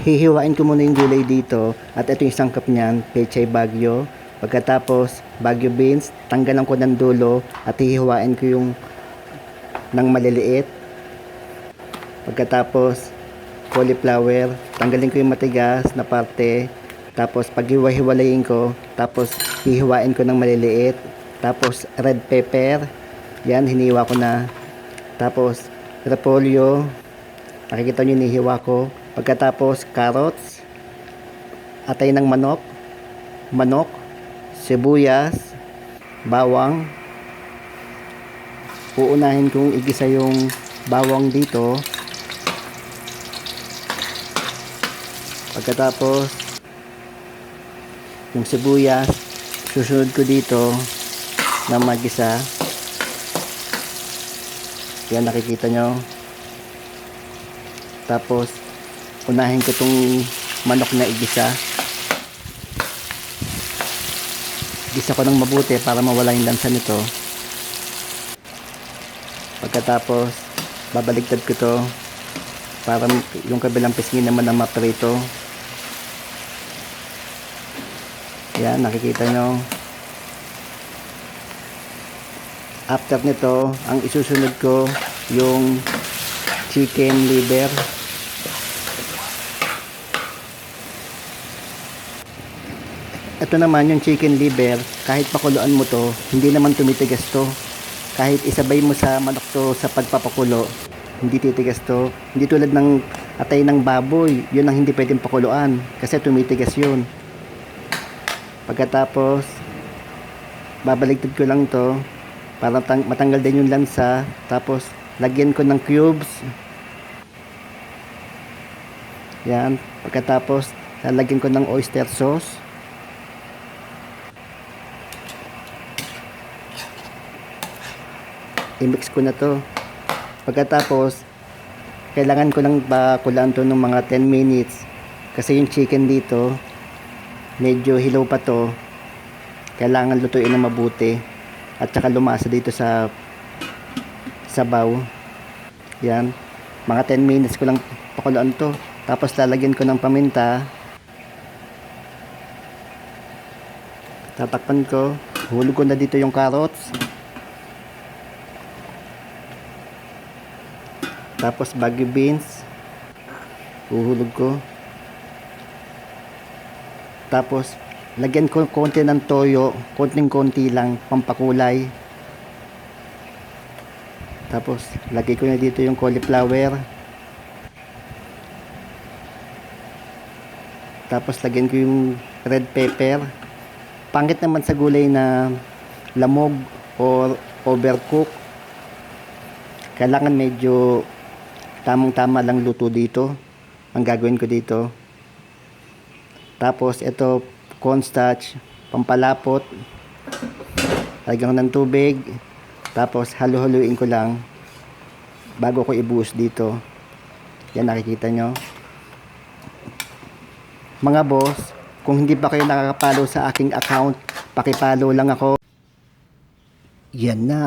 hihiwain ko muna yung gulay dito at ito yung sangkap niyan, pechay bagyo. Pagkatapos bagyo beans, tanggalan ko ng dulo at hihiwain ko yung ng maliliit. Pagkatapos cauliflower, tanggalin ko yung matigas na parte. Tapos paghiwa-hiwalayin ko, tapos hihiwain ko ng maliliit. Tapos red pepper, yan hiniwa ko na. Tapos repolyo, nakikita nyo hinihiwa ko. Pagkatapos carrots, atay ng manok, sibuyas, bawang. Uunahin kong igisa yung bawang dito. Pagkatapos yung sibuyas, susunod ko dito na magisa. Yan, nakikita nyo. Tapos unahin ko tong manok na igisa. Gisa ko ng mabuti para mawala yung lansa nito. Pagkatapos babaligtad ko to para yung kabilang pisngi naman na maprito. Yan, nakikita nyo. After nito, ang isusunod ko yung chicken liver. Ito naman yung chicken liver, kahit pakuluan mo to, hindi naman tumitigas to. Kahit isabay mo sa manok to sa pagpapakulo, hindi titigas to. Hindi tulad ng atay ng baboy, yun ang hindi pwedeng pakuluan kasi tumitigas yun. Pagkatapos babaligtad ko lang to para matanggal din yung lansa. Tapos lagyan ko ng cubes. Yan. Pagkatapos lalagyan ko ng oyster sauce. I-mix ko na to. Pagkatapos kailangan ko lang bakulaan to ng mga 10 minutes kasi yung chicken dito medyo hilaw pa to. Kailangan lutuin na mabuti at saka lumasa dito sa sabaw. Yan, mga 10 minutes ko lang pakuluan to. Tapos lalagyan ko ng paminta. Tatakpan ko. Hulog ko na dito yung carrots. Tapos bagyo beans, uhulog ko. Tapos lagyan ko konti ng toyo, konting-konti lang, pampakulay. Tapos lagay ko na dito yung cauliflower. Tapos lagyan ko yung red pepper. Pangit naman sa gulay na lamog or overcook. Kailangan medyo tamang-tama lang luto dito. Ang gagawin ko dito. Tapos ito cornstarch, pampalapot. Lagyan ko ng tubig. Tapos halu-haluin ko lang bago ko ibuhos dito. Yan, nakikita nyo. Mga boss, kung hindi pa kayo nakaka-follow sa aking account, paki-follow lang ako. Yan na.